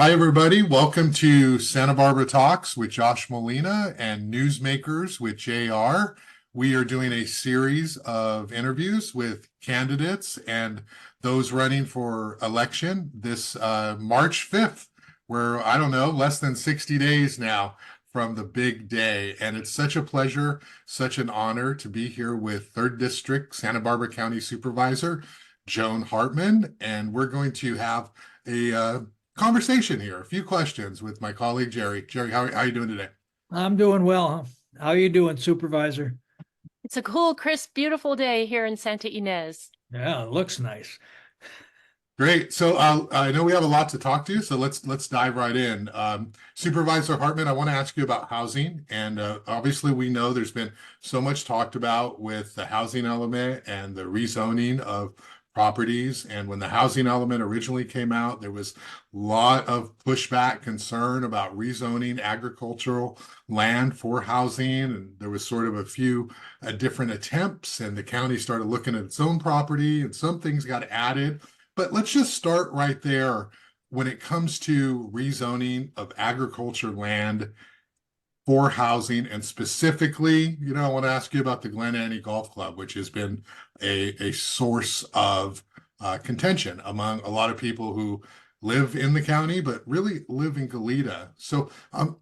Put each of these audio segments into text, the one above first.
Hi, everybody. Welcome to Santa Barbara Talks with Josh Molina and Newsmakers with JR. We are doing a series of interviews with candidates and those running for election this March 5th, where I don't know, less than 60 days now from the big day. And it's such a pleasure, such an honor to be here with 3rd District Santa Barbara County Supervisor Joan Hartmann. And we're going to have a conversation here, a few questions with my colleague Jerry. Jerry, how are you doing today? I'm doing well. How are you doing, Supervisor? It's a cool, crisp, beautiful day here in Santa Ynez. Yeah, it looks nice. Great. So I know we have a lot to talk to, so let's dive right in. Supervisor Hartman, I want to ask you about housing, and obviously we know there's been so much talked about with the housing element and the rezoning of properties. And when the housing element originally came out, there was a lot of pushback, concern about rezoning agricultural land for housing, and there was sort of a few different attempts, and the county started looking at its own property, and some things got added. But let's just start right there when it comes to rezoning of agriculture land for housing. And specifically, I want to ask you about the Glen Annie Golf Club, which has been a source of contention among a lot of people who live in the county, but really live in Goleta. So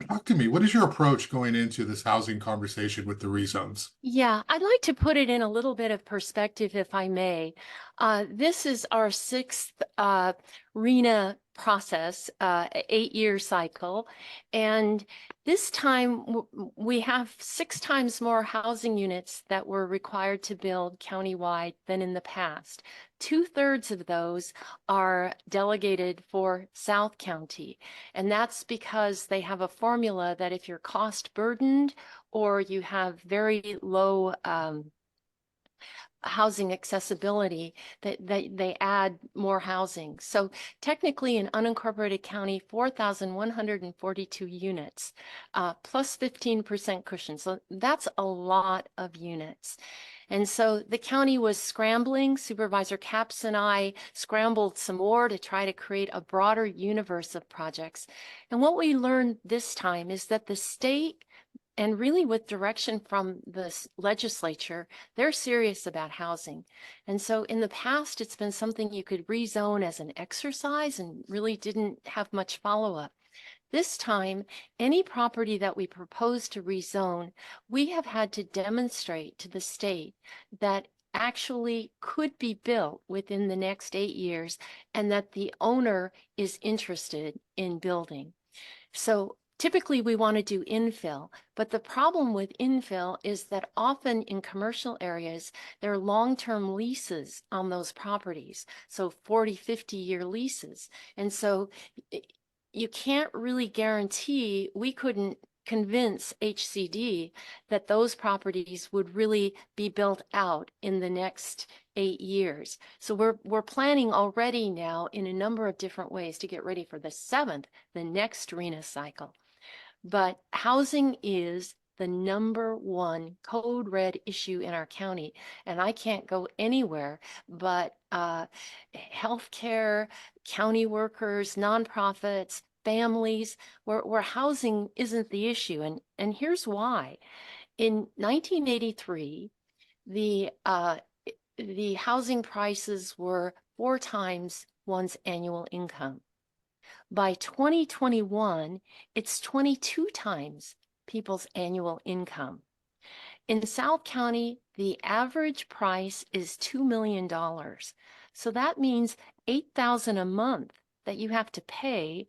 talk to me. What is your approach going into this housing conversation with the rezones? Yeah, I'd like to put it in a little bit of perspective, if I may. This is our 6th RENA process, 8-year cycle. And this time we have 6 times more housing units that were required to build countywide than in the past. 2/3 of those are delegated for South County. And that's because they have a formula that if you're cost burdened or you have very low housing accessibility, that they add more housing. So technically in unincorporated county, 4,142 units, plus 15% cushion. So that's a lot of units. And so the county was scrambling. Supervisor Capps and I scrambled some more to try to create a broader universe of projects. And what we learned this time is that the state, and really with direction from the legislature, they're serious about housing. And so in the past, it's been something you could rezone as an exercise and really didn't have much follow-up. This time, any property that we propose to rezone, we have had to demonstrate to the state that actually could be built within the next 8 years and that the owner is interested in building. So typically we want to do infill, but the problem with infill is that often in commercial areas, there are long-term leases on those properties. So 40, 50-year leases. And so you can't really guarantee, we couldn't convince HCD that those properties would really be built out in the next 8 years. So we're planning already now in a number of different ways to get ready for the 7th, the next RENA cycle. But housing is the #1 code red issue in our county. And I can't go anywhere but healthcare, county workers, nonprofits, families, where housing isn't the issue. And here's why. In 1983, the housing prices were 4 times one's annual income. By 2021, it's 22 times people's annual income. In South County, the average price is $2 million. So that means $8,000 a month that you have to pay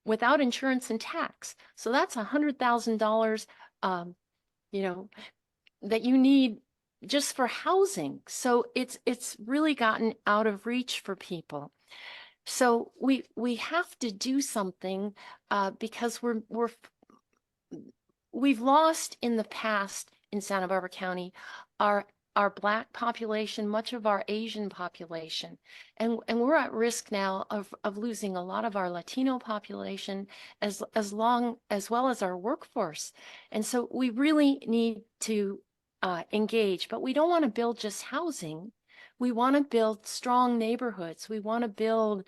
without insurance and tax. So that's $100,000, that you need just for housing. So it's really gotten out of reach for people. So we have to do something because we've lost in the past in Santa Barbara County our Black population, much of our Asian population, and we're at risk now of losing a lot of our Latino population as well as our workforce. And so we really need to engage, but we don't want to build just housing. We want to build strong neighborhoods. We want to build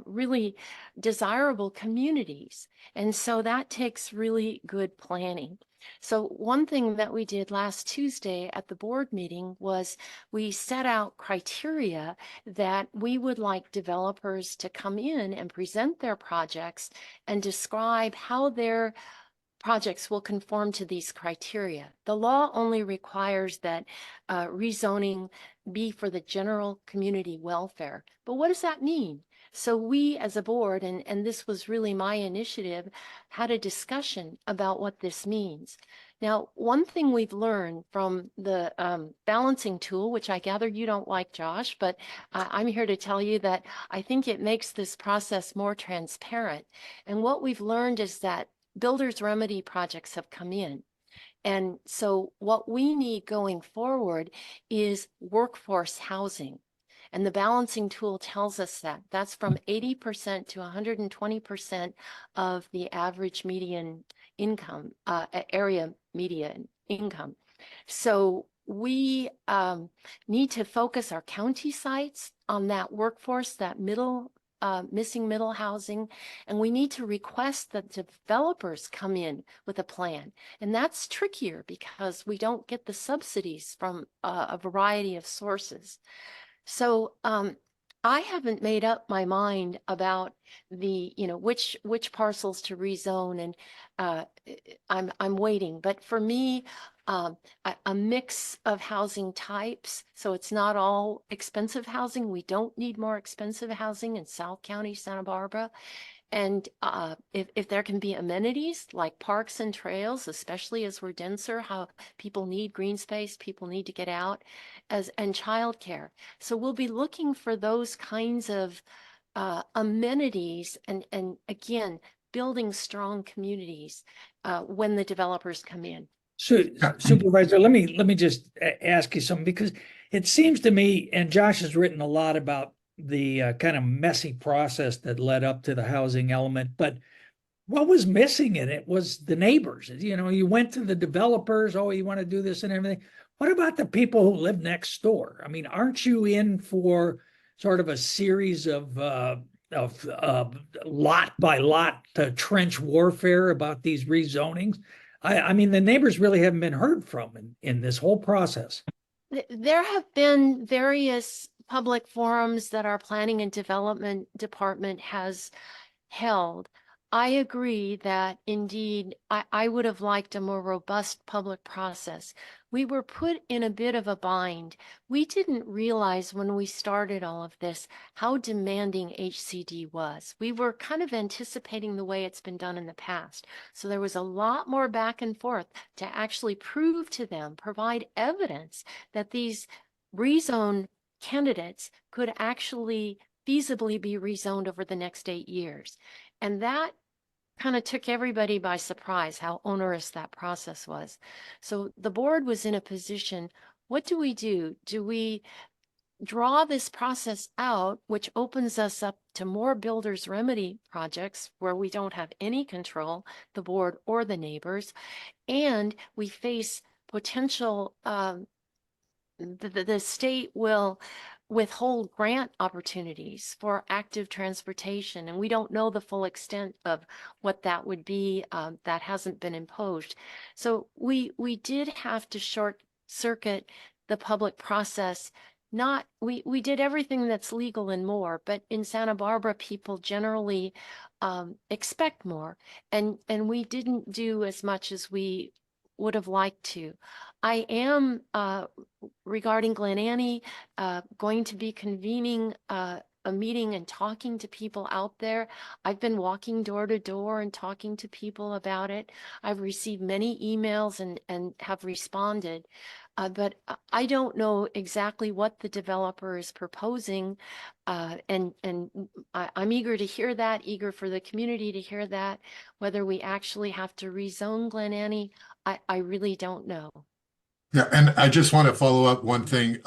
really desirable communities. And so that takes really good planning. So one thing that we did last Tuesday at the board meeting was we set out criteria that we would like developers to come in and present their projects and describe how their projects will conform to these criteria. The law only requires that rezoning be for the general community welfare. But what does that mean? So we as a board, and this was really my initiative, had a discussion about what this means. Now, one thing we've learned from the balancing tool, which I gather you don't like, Josh, but I'm here to tell you that I think it makes this process more transparent. And what we've learned is that builders remedy projects have come in. And so what we need going forward is workforce housing. And the balancing tool tells us that that's from 80% to 120% of the average median income, area median income. So we need to focus our county sites on that workforce, that missing middle housing, and we need to request that developers come in with a plan. And that's trickier because we don't get the subsidies from a variety of sources. So I haven't made up my mind about the, which parcels to rezone, and I'm waiting. But for me, a mix of housing types, so it's not all expensive housing. We don't need more expensive housing in South County, Santa Barbara. And if there can be amenities like parks and trails, especially as we're denser, how people need green space, people need to get out, and childcare. So we'll be looking for those kinds of amenities and again, building strong communities when the developers come in. So, Supervisor, let me just ask you something, because it seems to me, and Josh has written a lot about the kind of messy process that led up to the housing element, but what was missing in it was the neighbors. You went to the developers, oh, you want to do this and everything. What about the people who live next door? I mean, aren't you in for sort of a series of lot by lot trench warfare about these rezonings? I mean, the neighbors really haven't been heard from in this whole process. There have been various public forums that our planning and development department has held. I agree that indeed I would have liked a more robust public process. We were put in a bit of a bind. We didn't realize when we started all of this how demanding HCD was. We were kind of anticipating the way it's been done in the past. So there was a lot more back and forth to actually prove to them, provide evidence that these rezone candidates could actually feasibly be rezoned over the next 8 years. And that kind of took everybody by surprise, how onerous that process was. So the board was in a position, what do we do? Do we draw this process out, which opens us up to more builders remedy projects where we don't have any control, the board or the neighbors, and we face potential, the state will withhold grant opportunities for active transportation, and we don't know the full extent of what that would be. That hasn't been imposed. So we did have to short circuit the public process. We did everything that's legal and more, but in Santa Barbara, people generally expect more, and we didn't do as much as we would have liked to. I am, regarding Glen Annie, going to be convening a meeting and talking to people out there. I've been walking door to door and talking to people about it. I've received many emails and have responded, but I don't know exactly what the developer is proposing, and I'm eager to hear that, eager for the community to hear that. Whether we actually have to rezone Glen Annie, I really don't know. Yeah, and I just want to follow up one thing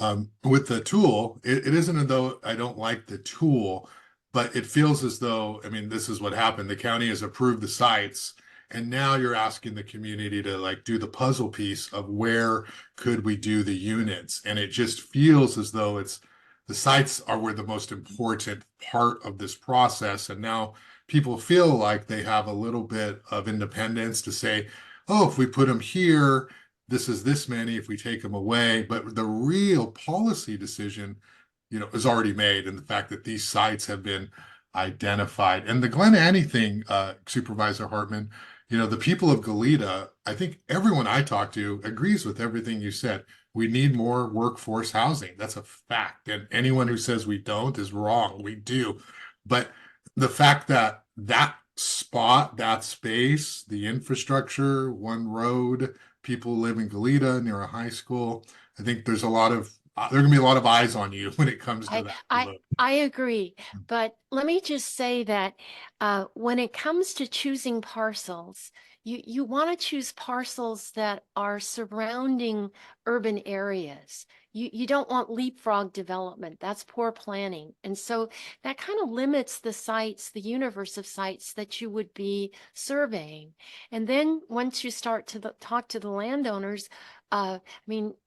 with the tool. It isn't as though I don't like the tool, but it feels as though, I mean, this is what happened. The county has approved the sites, And now you're asking the community to like do the puzzle piece of where could we do the units? And it just feels as though the sites are where the most important part of this process. And now people feel like they have a little bit of independence to say, oh, if we put them here, this is this many, if we take them away. But the real policy decision, is already made. And the fact that these sites have been identified. And the Glen Annie thing, Supervisor Hartman, the people of Goleta, I think everyone I talk to agrees with everything you said. We need more workforce housing. That's a fact. And anyone who says we don't is wrong. We do. But the fact that that spot, that space, the infrastructure, one road, people live in Goleta near a high school, I think there's there are going to be a lot of eyes on you when it comes to that. I agree, but let me just say that when it comes to choosing parcels, you want to choose parcels that are surrounding urban areas. You don't want leapfrog development. That's poor planning. And so that kind of limits the universe of sites that you would be surveying. And then once you start to talk to the landowners,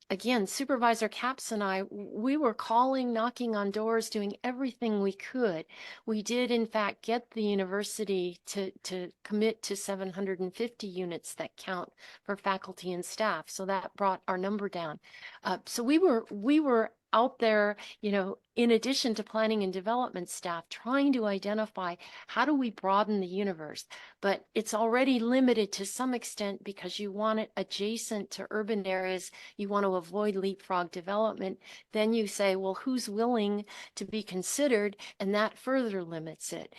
again, Supervisor Capps and I, we were calling, knocking on doors, doing everything we could. We did, in fact, get the university to commit to 750 units that count for faculty and staff. So that brought our number down. So we were out there, in addition to planning and development staff, trying to identify how do we broaden the universe. But it's already limited to some extent because you want it adjacent to urban areas. You want to avoid leapfrog development. Then you say, well, who's willing to be considered? And that further limits it.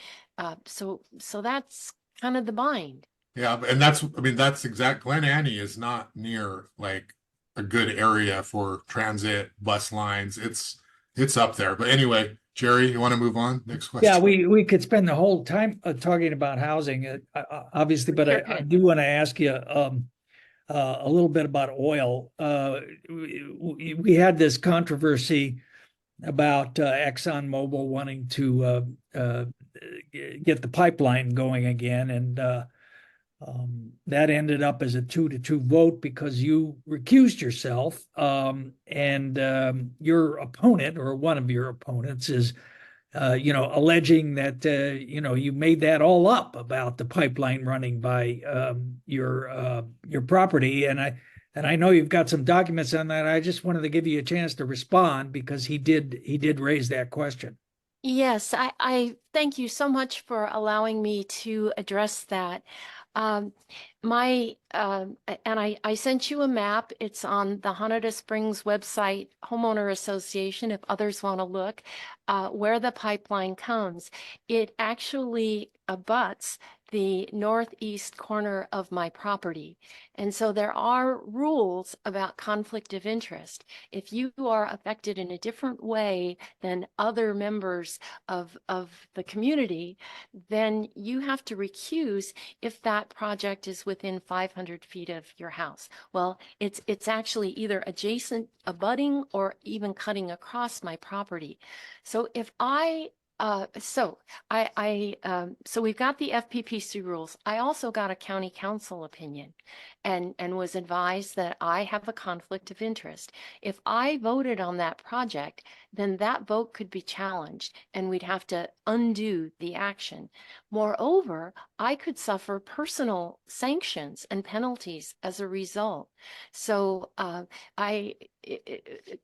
So that's kind of the bind. Yeah, and that's exact. Glen Annie is not near like a good area for transit bus lines. It's up there. But anyway, Jerry, you want to move on? Next question. Yeah, we could spend the whole time talking about housing, obviously, but I do want to ask you a little bit about oil. We had this controversy about ExxonMobil wanting to get the pipeline going again, and that ended up as a 2-2 vote because you recused yourself, and your opponent, or one of your opponents, is alleging that you made that all up about the pipeline running by your property, and I know you've got some documents on that. I just wanted to give you a chance to respond because he did raise that question. Yes, I thank you so much for allowing me to address that. And I sent you a map. It's on the Hanada Springs website, homeowner association, if others want to look, where the pipeline comes. It actually abuts the northeast corner of my property. And so there are rules about conflict of interest. If you are affected in a different way than other members of the community, then you have to recuse if that project is within 500 feet of your house. Well, it's actually either adjacent, abutting, or even cutting across my property. So if so we've got the FPPC rules. I also got a county council opinion and was advised that I have a conflict of interest. If I voted on that project, then that vote could be challenged and we'd have to undo the action. Moreover, I could suffer personal sanctions and penalties as a result. So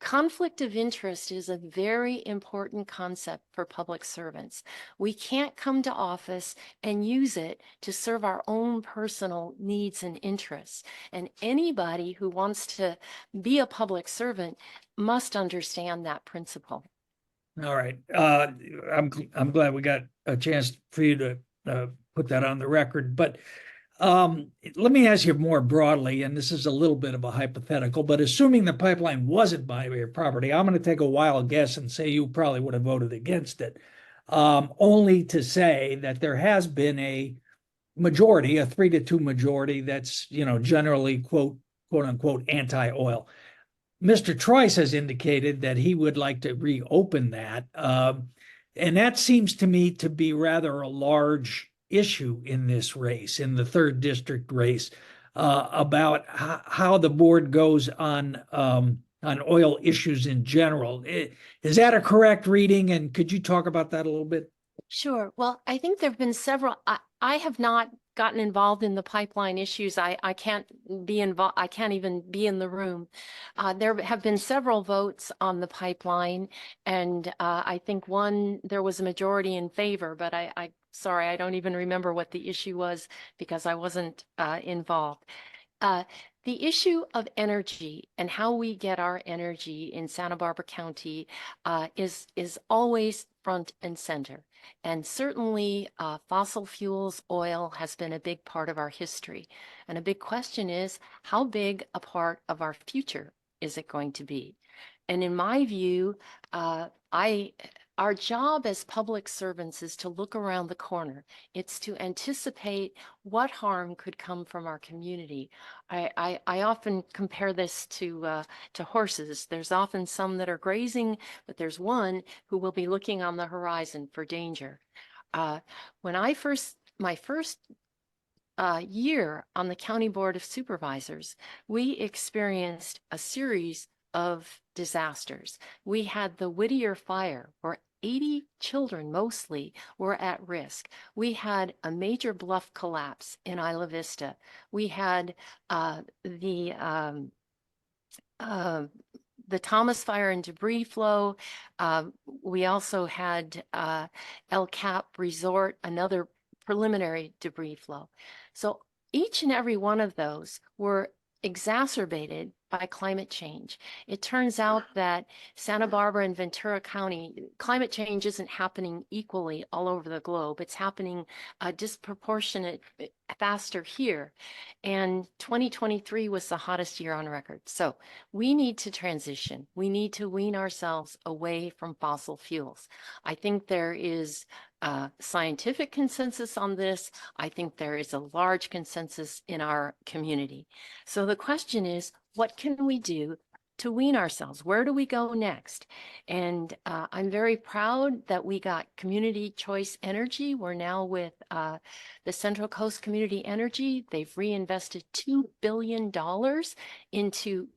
conflict of interest is a very important concept for public servants. We can't come to office and use it to serve our own personal needs and interests. And anybody who wants to be a public servant must understand that principle. All right. I'm glad we got a chance for you to put that on the record. But let me ask you more broadly, and this is a little bit of a hypothetical, but assuming the pipeline wasn't by your property, I'm going to take a wild guess and say you probably would have voted against it, only to say that there has been a majority, a 3-2 majority that's, generally quote unquote anti-oil. Mr. Troise has indicated that he would like to reopen that. And that seems to me to be rather a large issue in this race, in the third district race, about how the board goes on oil issues in general. Is that a correct reading? And could you talk about that a little bit? Sure. Well, I think there have been several. I have not gotten involved in the pipeline issues. I can't be involved. I can't even be in the room. There have been several votes on the pipeline, and I think there was a majority in favor, but sorry, I don't even remember what the issue was because I wasn't involved. The issue of energy and how we get our energy in Santa Barbara County is always front and center. And certainly fossil fuels, oil has been a big part of our history. And a big question is, how big a part of our future is it going to be? And in my view, our job as public servants is to look around the corner. It's to anticipate what harm could come from our community. I often compare this to horses. There's often some that are grazing, but there's one who will be looking on the horizon for danger. When my first year on the County Board of Supervisors, we experienced a series of disasters. We had the Whittier fire, where 80 children mostly were at risk. We had a major bluff collapse in Isla Vista. We had the Thomas fire and debris flow. We also had El Cap Resort, another preliminary debris flow. So each and every one of those were exacerbated by climate change. It turns out that Santa Barbara and Ventura County, climate change isn't happening equally all over the globe. It's happening disproportionate faster here. And 2023 was the hottest year on record. So we need to transition. We need to wean ourselves away from fossil fuels. I think there is scientific consensus on this. I think there is a large consensus in our community. So the question is, what can we do to wean ourselves? Where do we go next? And I'm very proud that we got Community Choice Energy. We're now with the Central Coast Community Energy. They've reinvested $2 billion into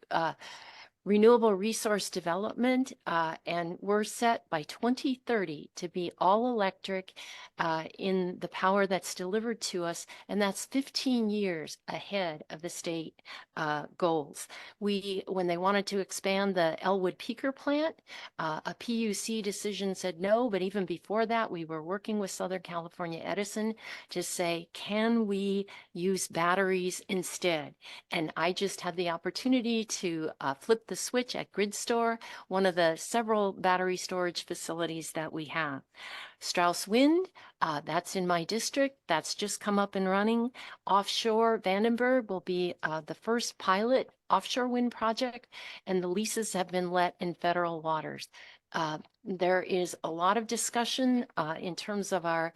renewable resource development, and we're set by 2030 to be all electric in the power that's delivered to us, and that's 15 years ahead of the state goals. When they wanted to expand the Elwood Peaker plant, a PUC decision said no, but even before that, we were working with Southern California Edison to say, can we use batteries instead? And I just had the opportunity to flip the switch at Gridstore, one of the several battery storage facilities that we have. Strauss Wind, that's in my district. That's just come up and running. Offshore Vandenberg will be the first pilot offshore wind project, and the leases have been let in federal waters. There is a lot of discussion in terms of our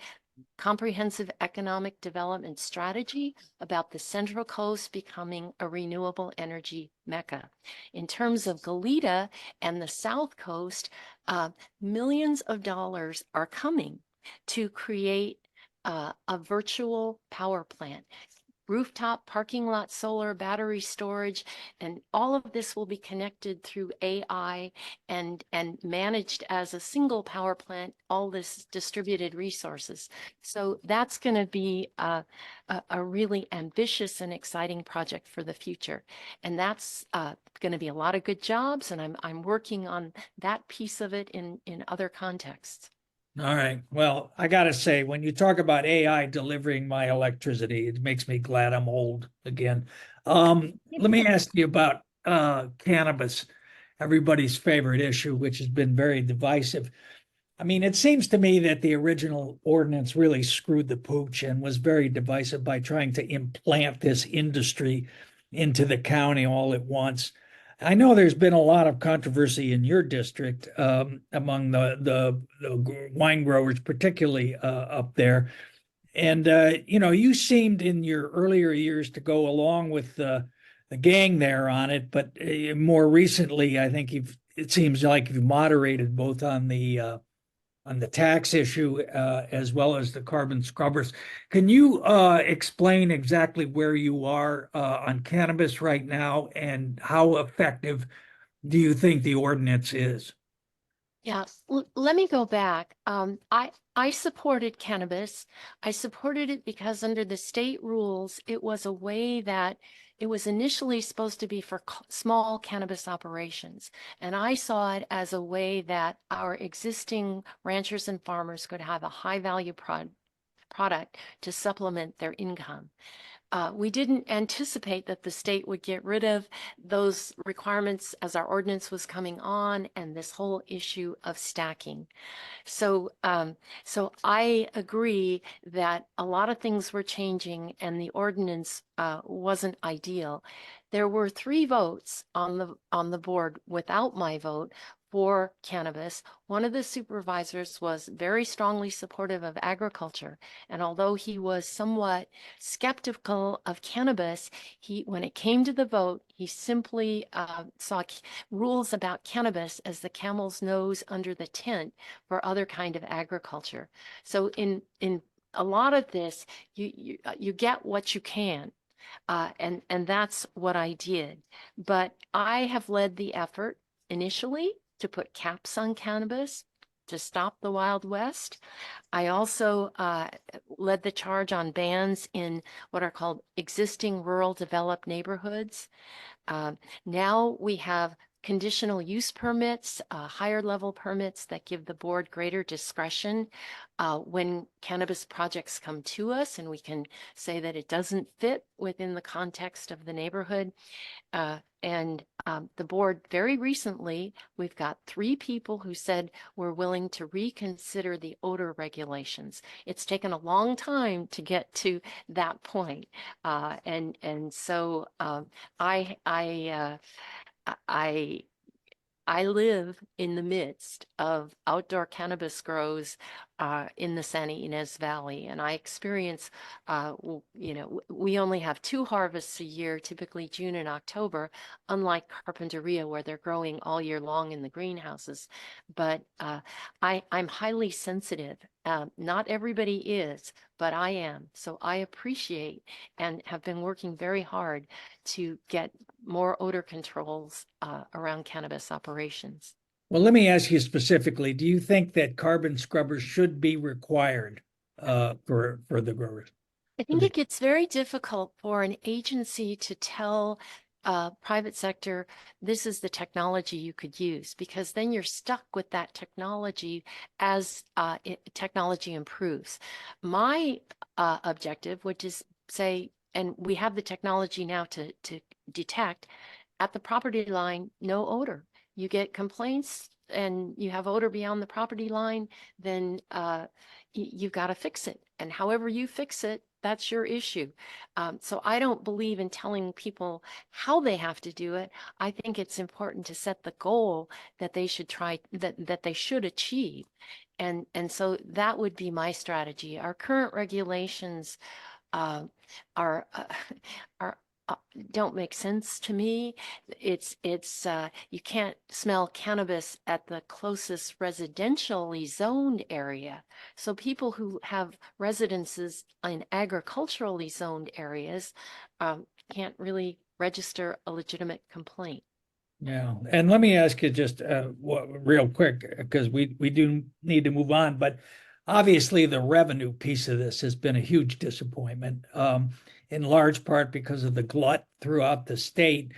comprehensive economic development strategy about the Central Coast becoming a renewable energy mecca. In terms of Goleta and the South Coast, millions of dollars are coming to create a virtual power plant. Rooftop, parking lot, solar, battery storage, and all of this will be connected through AI and managed as a single power plant, all this distributed resources. So that's going to be a really ambitious and exciting project for the future. And that's going to be a lot of good jobs, and I'm working on that piece of it in other contexts. All right. Well, I got to say, when you talk about AI delivering my electricity, it makes me glad I'm old again. Let me ask you about cannabis, everybody's favorite issue, which has been very divisive. I mean, it seems to me that the original ordinance really screwed the pooch and was very divisive by trying to implant this industry into the county all at once. I know there's been a lot of controversy in your district among the wine growers, particularly up there. And you seemed in your earlier years to go along with the gang there on it, but more recently, I think it seems like you've moderated both on the on the tax issue, as well as the carbon scrubbers. Can you explain exactly where you are on cannabis right now and how effective do you think the ordinance is? Yeah, let me go back. I supported cannabis. I supported it because under the state rules, it was a way that it was initially supposed to be for small cannabis operations. And I saw it as a way that our existing ranchers and farmers could have a high value product to supplement their income. We didn't anticipate that the state would get rid of those requirements as our ordinance was coming on and this whole issue of stacking. So, so I agree that a lot of things were changing and the ordinance wasn't ideal. There were 3 votes on the board without my vote for cannabis. One of the supervisors was very strongly supportive of agriculture, and although he was somewhat skeptical of cannabis, when it came to the vote, he simply saw rules about cannabis as the camel's nose under the tent for other kind of agriculture. So in a lot of this, you get what you can. And that's what I did. But I have led the effort initially to put caps on cannabis to stop the Wild West. I also led the charge on bans in what are called existing rural developed neighborhoods. Now we have conditional use permits, higher level permits that give the board greater discretion when cannabis projects come to us, and we can say that it doesn't fit within the context of the neighborhood. And the board very recently, we've got 3 people who said we're willing to reconsider the odor regulations. It's taken a long time to get to that point. And so I live in the midst of outdoor cannabis grows in the Santa Ynez Valley, and I experience, we only have 2 harvests a year, typically June and October, unlike Carpinteria where they're growing all year long in the greenhouses. But I'm highly sensitive. Not everybody is, but I am. So I appreciate and have been working very hard to get more odor controls around cannabis operations. Well, let me ask you specifically, do you think that carbon scrubbers should be required for the growers? I think it gets very difficult for an agency to tell private sector, this is the technology you could use, because then you're stuck with that technology as technology improves. My objective would just say, and we have the technology now to detect at the property line, no odor. You get complaints and you have odor beyond the property line, then you've got to fix it. And however you fix it, that's your issue. So I don't believe in telling people how they have to do it. I think it's important to set the goal that they should try, that they should achieve. And so that would be my strategy. Our current regulations are don't make sense to me. It's you can't smell cannabis at the closest residentially zoned area. So people who have residences in agriculturally zoned areas can't really register a legitimate complaint. Yeah, and let me ask you just real quick, because we do need to move on, but obviously the revenue piece of this has been a huge disappointment, in large part because of the glut throughout the state.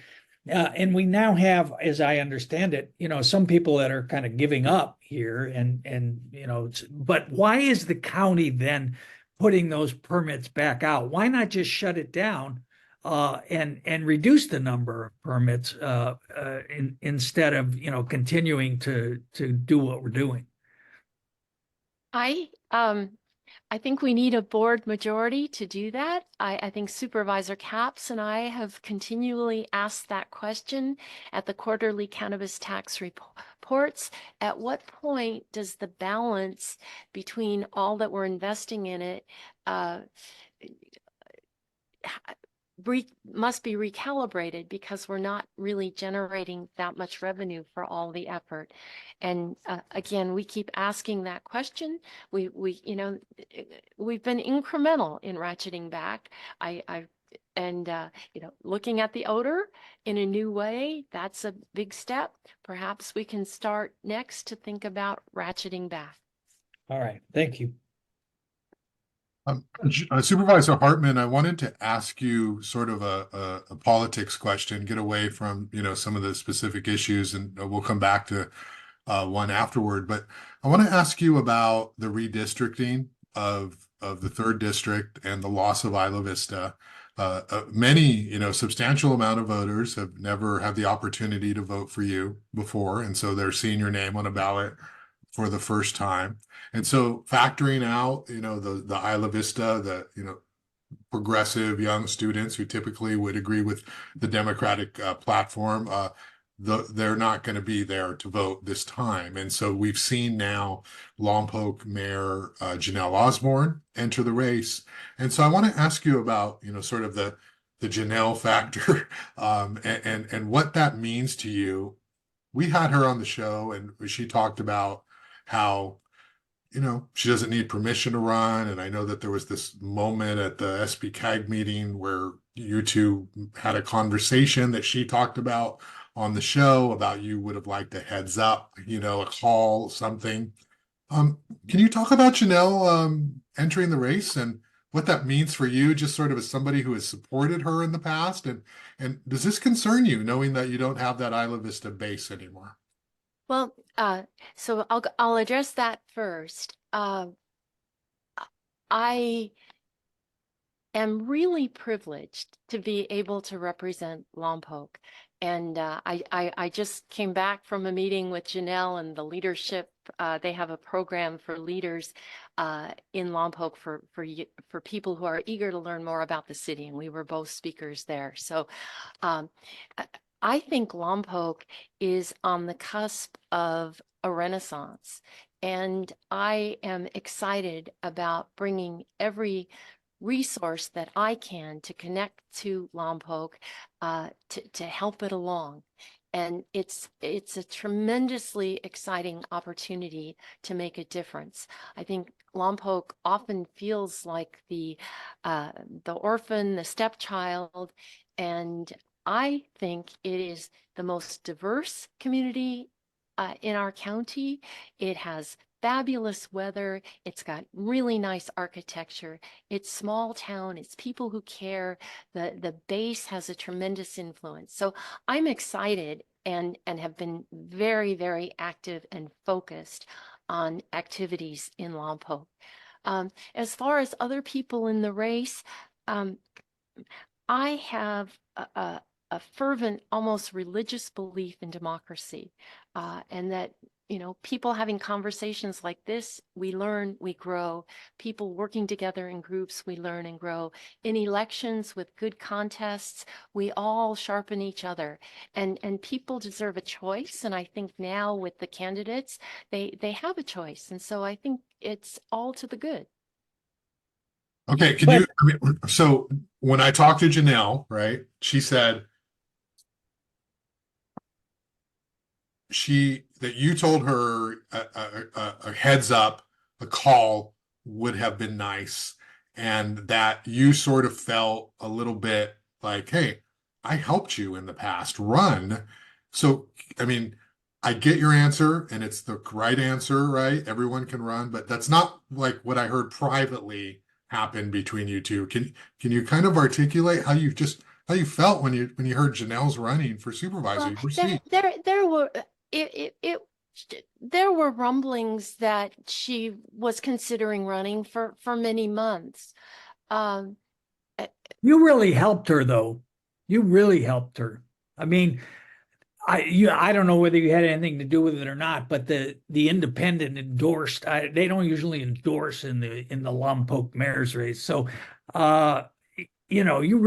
And we now have, as I understand it, some people that are kind of giving up here and but why is the county then putting those permits back out? Why not just shut it down and reduce the number of permits instead of continuing to do what we're doing? I think we need a board majority to do that. I think Supervisor Capps and I have continually asked that question at the quarterly cannabis tax reports. At what point does the balance between all that we're investing in it must be recalibrated because we're not really generating that much revenue for all the effort. And again, we keep asking that question. We you know, we've been incremental in ratcheting back. You know, looking at the odor in a new way, that's a big step. Perhaps we can start next to think about ratcheting back. All right, thank you. Supervisor Hartman, I wanted to ask you sort of a politics question, get away from, you know, some of the specific issues, and we'll come back to one afterward. But I want to ask you about the redistricting of the third district and the loss of Isla Vista. Many, you know, substantial amount of voters have never had the opportunity to vote for you before, and so they're seeing your name on a ballot for the first time. And so factoring out, you know, the Isla Vista, the, you know, progressive young students who typically would agree with the Democratic platform, they're not going to be there to vote this time. And so we've seen now Lompoc Mayor Jenelle Osborne enter the race. And so I want to ask you about, you know, sort of the Jenelle factor and what that means to you. We had her on the show and she talked about how, you know, she doesn't need permission to run. And I know that there was this moment at the SB-CAG meeting where you two had a conversation that she talked about on the show about you would have liked a heads up, you know, a call, something. Can you talk about Jenelle entering the race and what that means for you, just sort of as somebody who has supported her in the past? And does this concern you, knowing that you don't have that Isla Vista base anymore? Well, so I'll address that first. I am really privileged to be able to represent Lompoc. And I just came back from a meeting with Jenelle and the leadership. They have a program for leaders in Lompoc for people who are eager to learn more about the city. And we were both speakers there. So I think Lompoc is on the cusp of a renaissance. And I am excited about bringing every resource that I can to connect to Lompoc to help it along. And it's a tremendously exciting opportunity to make a difference. I think Lompoc often feels like the orphan, the stepchild, and I think it is the most diverse community in our county. It has fabulous weather. It's got really nice architecture. It's small town. It's people who care. The base has a tremendous influence. So I'm excited and have been very, very active and focused on activities in Lompoc. As far as other people in the race, I have a fervent, almost religious belief in democracy, and that, you know, people having conversations like this, we learn, we grow. People working together in groups, we learn and grow. In elections with good contests, we all sharpen each other, and people deserve a choice. And I think now with the candidates, they have a choice, and so I think it's all to the good. Okay, so when I talked to Jenelle, right, she said that you told her a heads up, a call would have been nice, and that you sort of felt a little bit like, hey, I helped you in the past, run. So, I mean, I get your answer and it's the right answer, right? Everyone can run, but that's not like what I heard privately happen between you two. Can you kind of articulate how you felt when you heard Jenelle's running for supervisor? Well, there were rumblings that she was considering running for many months. You really helped her, though. You really helped her. I mean, I don't know whether you had anything to do with it or not, but the independent endorsed. They don't usually endorse in the Lompoc mayor's race. So, you know, you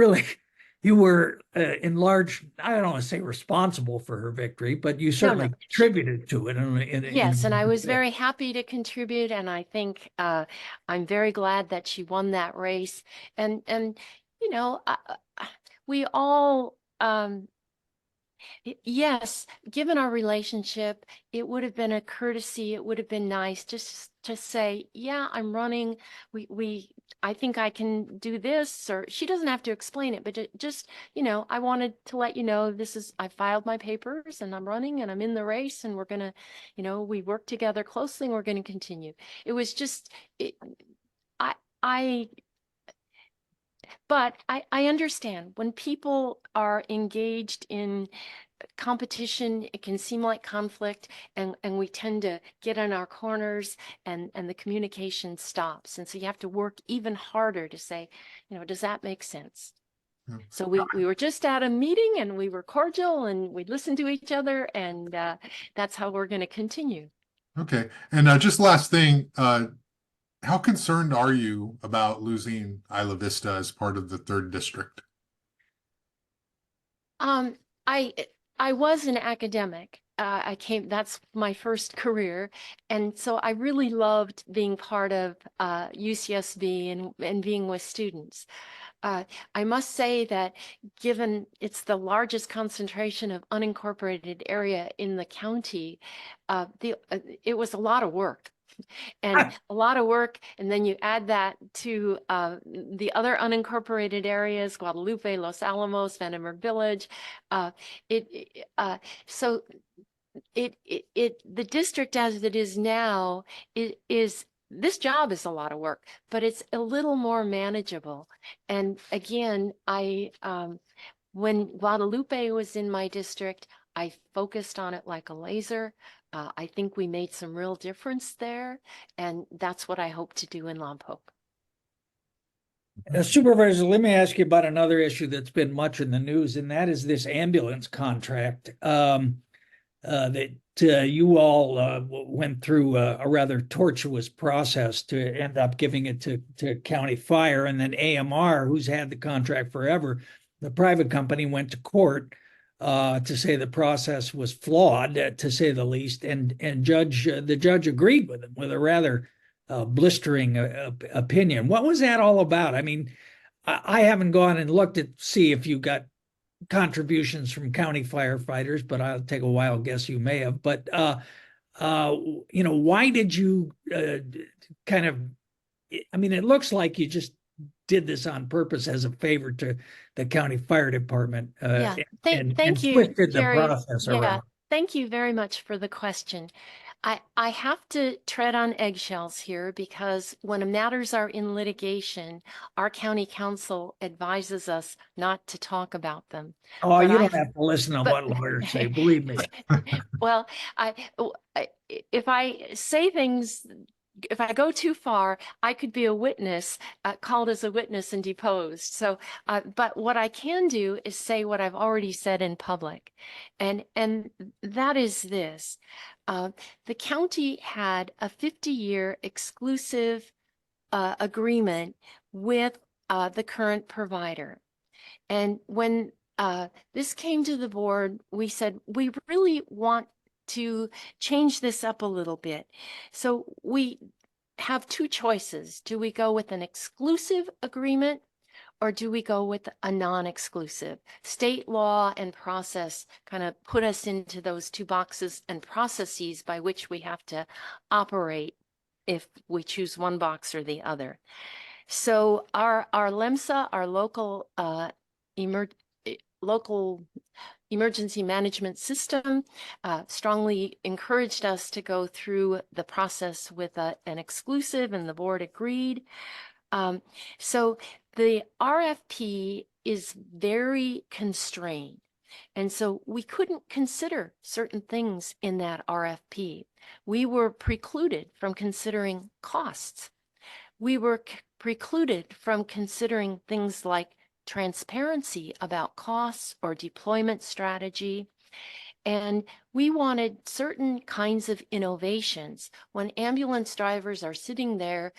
were in large. I don't want to say responsible for her victory, but you certainly contributed to it. Yes, and I was very happy to contribute, and I think I'm very glad that she won that race. And you know, we all, yes, given our relationship, it would have been a courtesy. It would have been nice just to say, yeah, I'm running. I think I can do this, or she doesn't have to explain it, but just, I wanted to let you know, I filed my papers and I'm running and I'm in the race and we're going to, we work together closely and we're going to continue. It was just, I, I, but I understand when people are engaged in competition, it can seem like conflict, and we tend to get in our corners, and the communication stops. And so you have to work even harder to say, does that make sense? Yeah. So we were just at a meeting and we were cordial and we listened to each other, and that's how we're going to continue. Okay. And just last thing, how concerned are you about losing Isla Vista as part of the third district? I I was an academic. That's my first career. And so I really loved being part of UCSB and being with students. I must say that given it's the largest concentration of unincorporated area in the county, it was a lot of work. And a lot of work, and then you add that to the other unincorporated areas, Guadalupe, Los Alamos, Vandenberg Village. Uh, it so the district as it is now is this job is a lot of work, but it's a little more manageable. And again, when Guadalupe was in my district, I focused on it like a laser. I think we made some real difference there, and that's what I hope to do in Lompoc. Supervisor, let me ask you about another issue that's been much in the news, and that is this ambulance contract that you all went through a rather tortuous process to end up giving it to County Fire, and then AMR, who's had the contract forever, the private company, went to court to say the process was flawed, to say the least, and the judge agreed with him with a rather blistering opinion. What was that all about? I mean, I haven't gone and looked at see if you got contributions from county firefighters, but I'll take a wild guess you may have. But why did you kind of? I mean, it looks like you just did this on purpose as a favor to the county fire department, Yeah, and thank you, twisted the Jerry. process Yeah, around. thank you very much for the question. I have to tread on eggshells here because when matters are in litigation, our county counsel advises us not to talk about them. Oh, But you I, don't have to listen to but what lawyers say, believe me. well, if I say things, if I go too far, I could be a witness, called as a witness and deposed. So, but what I can do is say what I've already said in public, and that is this: the county had a 50-year exclusive agreement with the current provider, and when this came to the board, we said we really want to change this up a little bit. So we have two choices. Do we go with an exclusive agreement or do we go with a non-exclusive? State law and process kind of put us into those two boxes and processes by which we have to operate if we choose one box or the other. So our LEMSA, our local local emergency management system, strongly encouraged us to go through the process with an exclusive, and the board agreed. So the RFP is very constrained. And so we couldn't consider certain things in that RFP. We were precluded from considering costs. We were precluded from considering things like transparency about costs or deployment strategy. And we wanted certain kinds of innovations. When ambulance drivers are sitting there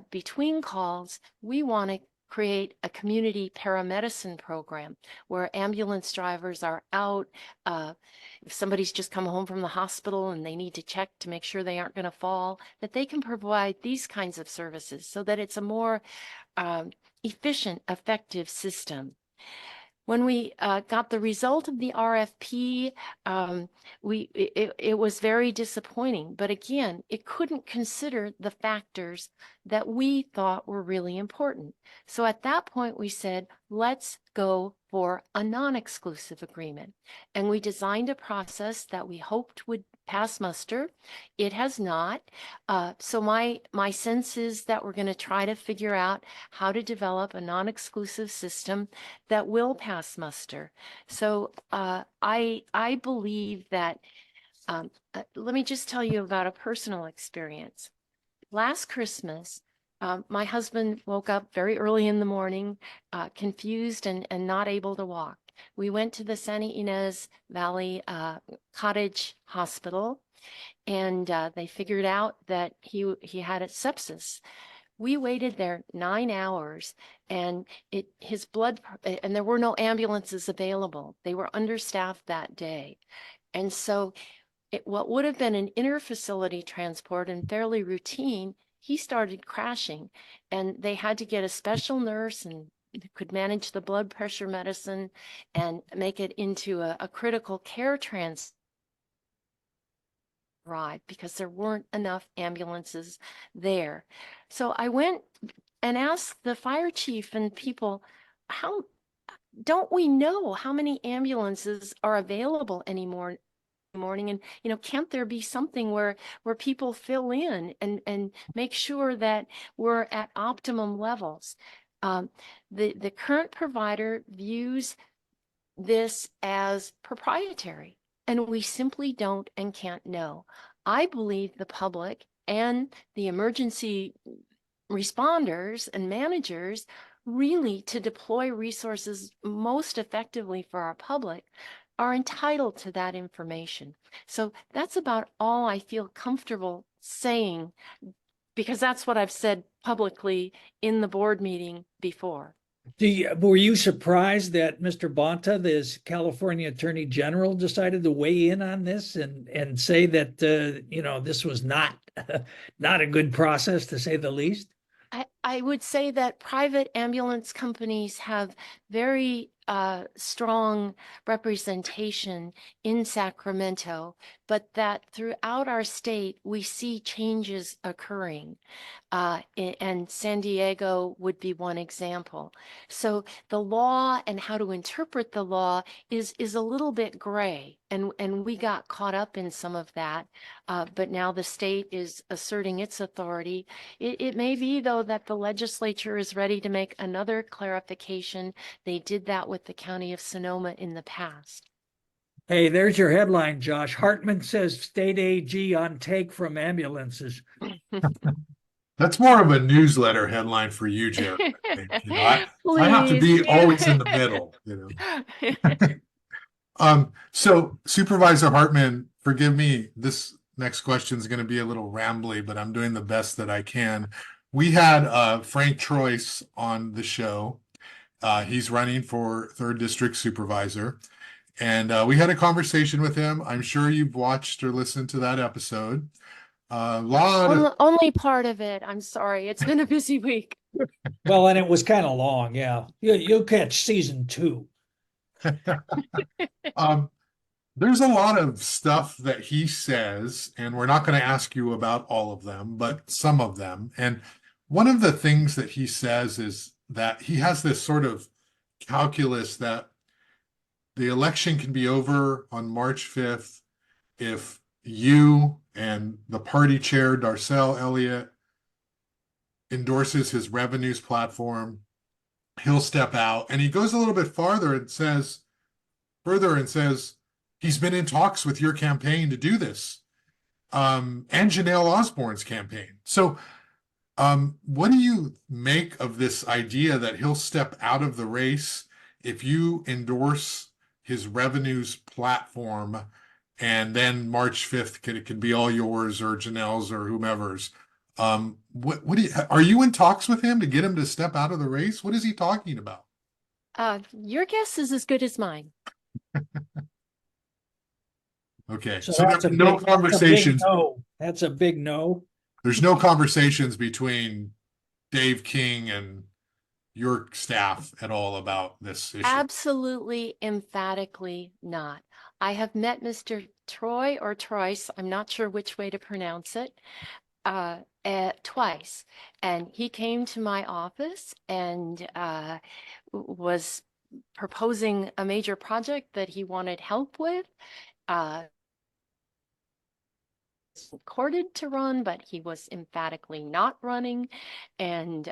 between calls, we want to create a community paramedicine program where ambulance drivers are out. If somebody's just come home from the hospital and they need to check to make sure they aren't going to fall, that they can provide these kinds of services so that it's a more efficient, effective system. When we got the result of the RFP, it was very disappointing. But again, it couldn't consider the factors that we thought were really important. So at that point, we said, let's go for a non-exclusive agreement. And we designed a process that we hoped would pass muster. It has not. So my sense is that we're going to try to figure out how to develop a non-exclusive system that will pass muster. So I believe that, let me just tell you about a personal experience. Last Christmas, my husband woke up very early in the morning, confused and not able to walk. We went to the Santa Ynez Valley Cottage Hospital, and they figured out that he had a sepsis. We waited there 9 hours, and his blood, and there were no ambulances available. They were understaffed that day. And so what would have been an interfacility transport and fairly routine, he started crashing, and they had to get a special nurse and could manage the blood pressure medicine and make it into a critical care ride because there weren't enough ambulances there. So I went and asked the fire chief and people, how don't we know how many ambulances are available anymore morning? And can't there be something where people fill in and make sure that we're at optimum levels? The current provider views this as proprietary, and we simply don't and can't know. I believe the public and the emergency responders and managers really, to deploy resources most effectively for our public, are entitled to that information. So that's about all I feel comfortable saying, because that's what I've said publicly in the board meeting before. Were you surprised that Mr. Bonta, the California Attorney General, decided to weigh in on this and say that this was not not a good process, to say the least? I would say that private ambulance companies have very strong representation in Sacramento, but that throughout our state, we see changes occurring. And San Diego would be one example. So the law and how to interpret the law is a little bit gray, and we got caught up in some of that. But now the state is asserting its authority. It may be, though, that the legislature is ready to make another clarification. They did that with the county of Sonoma in the past. Hey, there's your headline, Josh. Hartmann says state AG on take from ambulances. That's more of a newsletter headline for you, Jared. I think. I have to be always in the middle, So Supervisor Hartmann, forgive me, this next question is going to be a little rambly, but I'm doing the best that I can. We had Frank Troise on the show. He's running for 3rd District Supervisor. And we had a conversation with him. I'm sure you've watched or listened to that episode. Only part of it. I'm sorry. It's been a busy week. Well, and it was kind of long. Yeah. You'll catch season 2. There's a lot of stuff that he says, and we're not going to ask you about all of them, but some of them. And one of the things that he says is that he has this sort of calculus that the election can be over on March 5th if you and the party chair, Darcel Elliott, endorses his revenues platform. He'll step out. And he goes a little bit further and says, he's been in talks with your campaign to do this, and Jenelle Osborne's campaign. So what do you make of this idea that he'll step out of the race if you endorse his revenues platform, and then March 5th it can be all yours or Janelle's or whomever's? What do you, are you in talks with him to get him to step out of the race? What is he talking about? Your guess is as good as mine. Okay, So so there that's a are no big conversations. no. That's a big no. There's no conversations between Dave King and your staff at all about this issue. Absolutely, emphatically not. I have met Mr. Troy or Troyce, I'm not sure which way to pronounce it, twice. And he came to my office and was proposing a major project that he wanted help with. Courted to run, but he was emphatically not running. And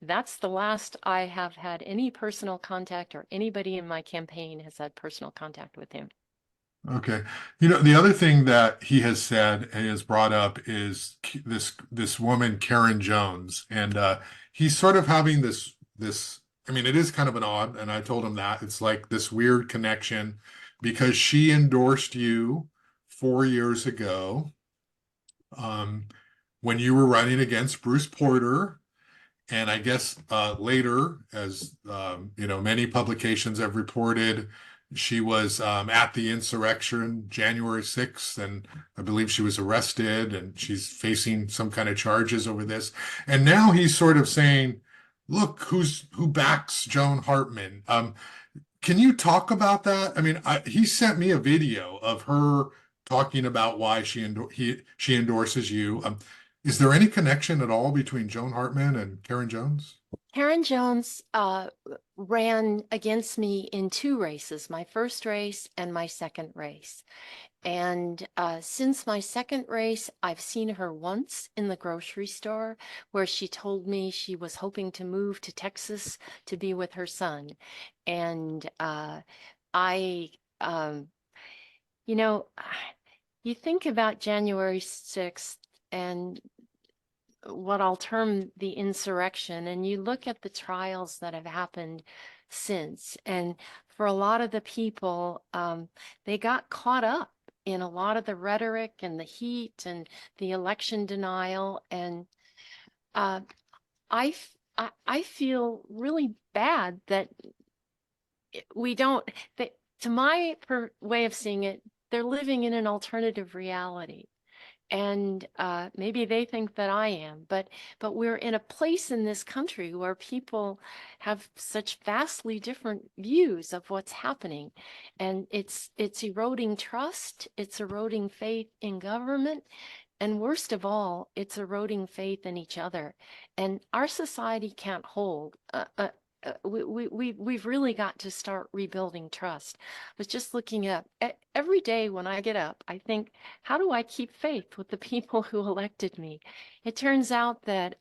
that's the last I have had any personal contact, or anybody in my campaign has had personal contact with him. Okay. You know, the other thing that he has said and has brought up is this woman, Karen Jones. And he's sort of having this, I mean, it is kind of an odd, and I told him that it's like this weird connection because she endorsed you 4 years ago, um, when you were running against Bruce Porter. And I guess later, as you know, many publications have reported, she was at the insurrection January 6th, and I believe she was arrested, and she's facing some kind of charges over this. And now he's sort of saying, "Look, who backs Joan Hartmann?" Can you talk about that? I mean, he sent me a video of her talking about why she endorses you. Is there any connection at all between Joan Hartmann and Karen Jones? Karen Jones ran against me in two races, my first race and my second race. And since my second race, I've seen her once in the grocery store where she told me she was hoping to move to Texas to be with her son. And I, you know, you think about January 6th and what I'll term the insurrection, and you look at the trials that have happened since. And for a lot of the people, they got caught up in a lot of the rhetoric and the heat and the election denial. And I feel really bad that we don't, that, to my way of seeing it, they're living in an alternative reality. And maybe they think that I am, but we're in a place in this country where people have such vastly different views of what's happening, and it's eroding trust, it's eroding faith in government, and worst of all, it's eroding faith in each other. And our society can't hold. We've really got to start rebuilding trust. I was just looking up every day when I get up, I think, how do I keep faith with the people who elected me? It turns out that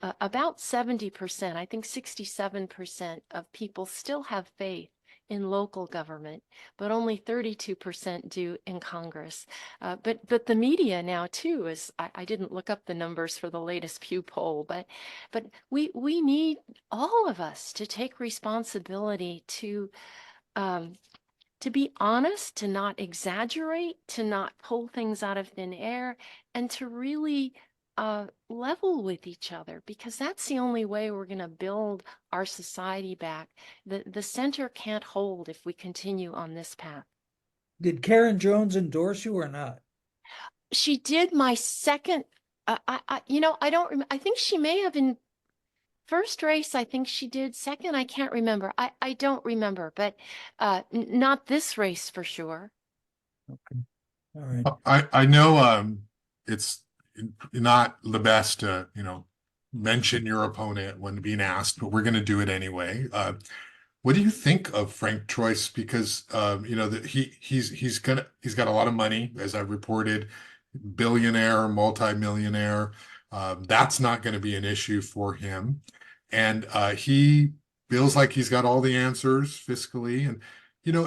about 70%, I think 67% of people still have faith in local government, but only 32% do in Congress. But the media now too is, I didn't look up the numbers for the latest Pew poll, but we need all of us to take responsibility to be honest, to not exaggerate, to not pull things out of thin air, and to really level with each other, because that's the only way we're going to build our society back. The center can't hold if we continue on this path. Did Karen Jones endorse you or not? She did my second, I don't, I think she may have in first race, I think she did. Second, I can't remember. I don't remember, but not this race for sure. Okay. All right. I know it's not the best to, you know, mention your opponent when being asked, but we're going to do it anyway. What do you think of Frank Troise? Because you know that he's got a lot of money, as I've reported, billionaire, multimillionaire. That's not going to be an issue for him, and he feels like he's got all the answers fiscally. And you know,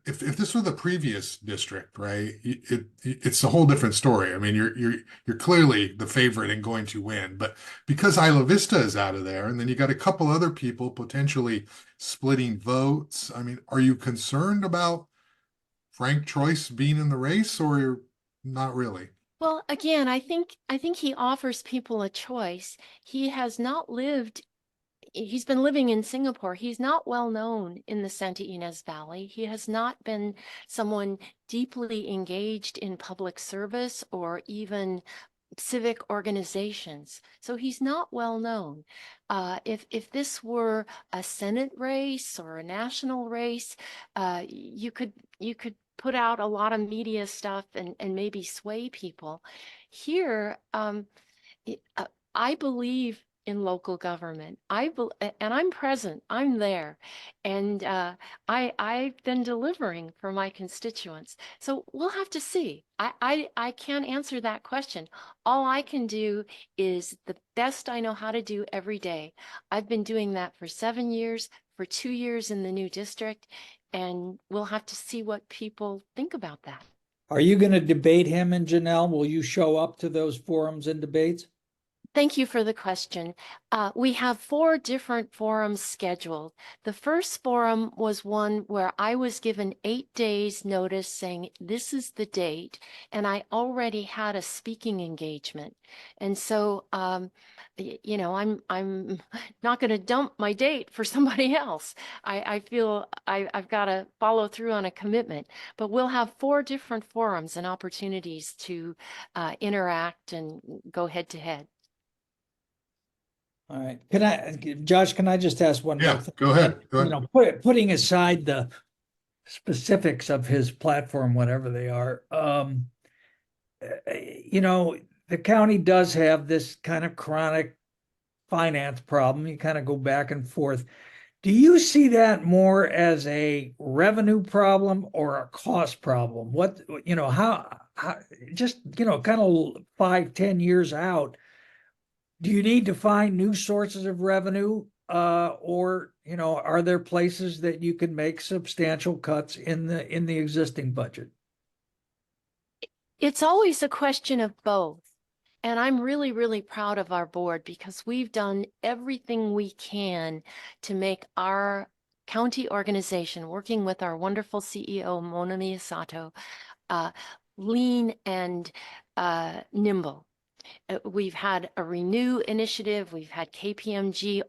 if this were the previous district, right, it's a whole different story. I mean, you're clearly the favorite and going to win, but because Isla Vista is out of there, and then you got a couple other people potentially splitting votes. I mean, are you concerned about Frank Troise being in the race, or you're not really? Well, again, I think he offers people a choice. He has not lived He's been living in Singapore. He's not well known in the Santa Ynez Valley. He has not been someone deeply engaged in public service or even civic organizations. So he's not well known. If this were a Senate race or a national race, you could put out a lot of media stuff and maybe sway people. Here, I believe in local government. And I'm present. I'm there, and I've been delivering for my constituents. So we'll have to see. I can't answer that question. All I can do is the best I know how to do every day. I've been doing that for 7 years, for 2 years in the new district, and we'll have to see what people think about that. Are you going to debate him and Janelle? Will you show up to those forums and debates? Thank you for the question. We have 4 different forums scheduled. The first forum was one where I was given 8 days notice saying this is the date, and I already had a speaking engagement. And so, you know, I'm not going to dump my date for somebody else. I feel I've got to follow through on a commitment. But we'll have 4 different forums and opportunities to interact and go head to head. All right. Josh, can I just ask one more Yeah, thing? go ahead. Go You ahead. know, putting aside the specifics of his platform, whatever they are, you know, the county does have this kind of chronic finance problem. You kind of go back and forth. Do you see that more as a revenue problem or a cost problem? What, you know, how just, you know, kind of 5, 10 years out, do you need to find new sources of revenue? Or, you know, are there places that you can make substantial cuts in the existing budget? It's always a question of both. And I'm really, really proud of our board because we've done everything we can to make our county organization, working with our wonderful CEO, Mona Miyasato, lean and nimble. We've had a Renew initiative. We've had KPMG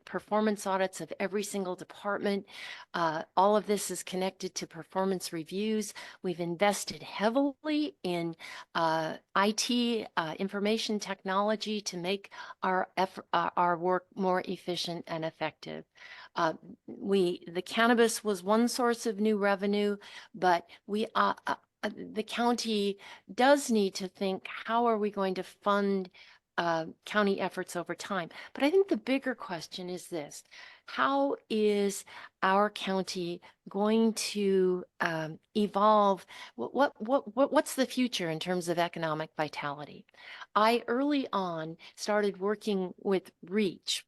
performance audits of every single department. All of this is connected to performance reviews. We've invested heavily in IT, information technology to make our work more efficient and effective. The cannabis was one source of new revenue, but the county does need to think, how are we going to fund county efforts over time? But I think the bigger question is this: how is our county going to evolve? What's the future in terms of economic vitality? I early on started working with REACH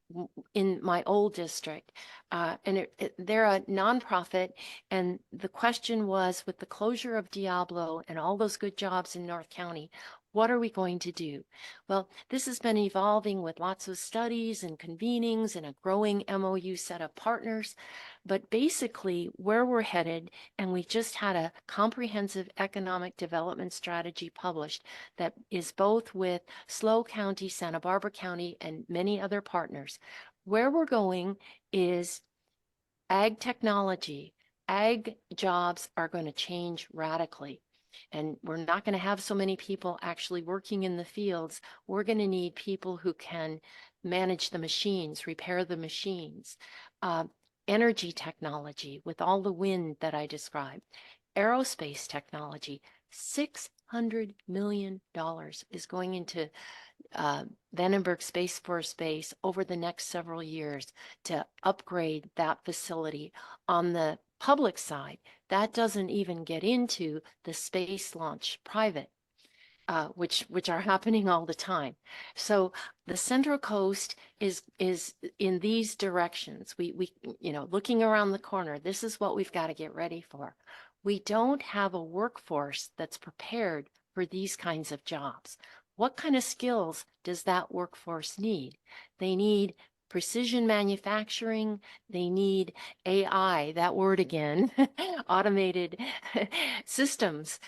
in my old district, and they're a nonprofit. And the question was, with the closure of Diablo and all those good jobs in North County, what are we going to do? Well, this has been evolving with lots of studies and convenings and a growing MOU set of partners. But basically, where we're headed, and we just had a comprehensive economic development strategy published that is both with SLO County, Santa Barbara County, and many other partners. Where we're going is ag technology. Ag jobs are going to change radically. And we're not going to have so many people actually working in the fields. We're going to need people who can manage the machines, repair the machines, energy technology with all the wind that I described, aerospace technology. $600 million is going into Vandenberg Space Force Base over the next several years to upgrade that facility. On the public side, that doesn't even get into the space launch private, which are happening all the time. So the Central Coast is in these directions. We you know, looking around the corner, this is what we've got to get ready for. We don't have a workforce that's prepared for these kinds of jobs. What kind of skills does that workforce need? They need precision manufacturing. They need AI, that word again, automated systems.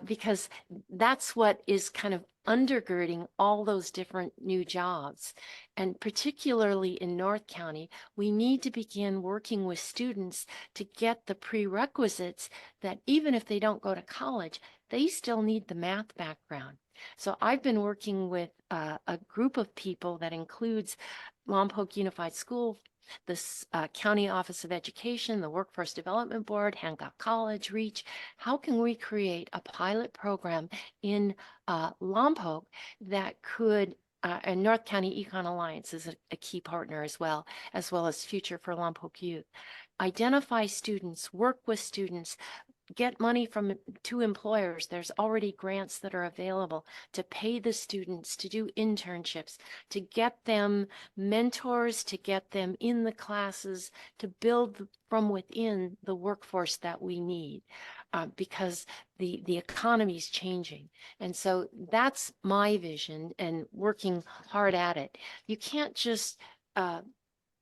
because that's what is kind of undergirding all those different new jobs. And particularly in North County, we need to begin working with students to get the prerequisites that even if they don't go to college, they still need the math background. So I've been working with a group of people that includes Lompoc Unified School, the County Office of Education, the Workforce Development Board, Hancock College, REACH. How can we create a pilot program in Lompoc that could, and North County Econ Alliance is a key partner as well as Future for Lompoc Youth. Identify students, work with students, get money from to employers. There's already grants that are available to pay the students to do internships, to get them mentors, to get them in the classes, to build from within the workforce that we need, because the economy is changing. And so that's my vision and working hard at it. You can't just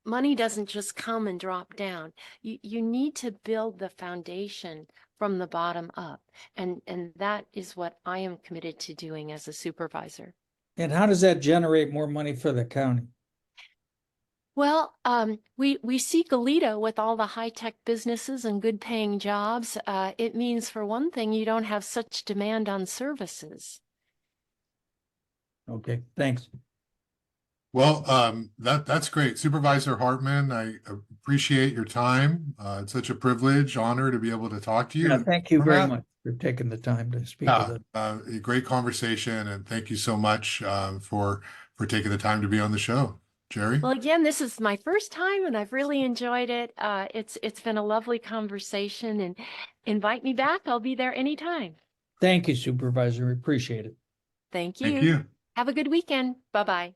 money doesn't just come and drop down. You need to build the foundation from the bottom up. And that is what I am committed to doing as a supervisor. And how does that generate more money for the county? Well, we see Goleta with all the high-tech businesses and good paying jobs. It means, for one thing, you don't have such demand on services. Okay, thanks. Well, that's great. Supervisor Hartman, I appreciate your time. It's such a privilege, honor to be able to talk to you. Yeah, thank you very Matt? much for taking the time to speak Yeah, with us. a great conversation, and thank you so much for taking the time to be on the show, Jerry. Well, again, this is my first time and I've really enjoyed it. It's been a lovely conversation, and invite me back. I'll be there anytime. Thank you, Supervisor. Appreciate it. Thank you. Thank you. Have a good weekend. Bye-bye.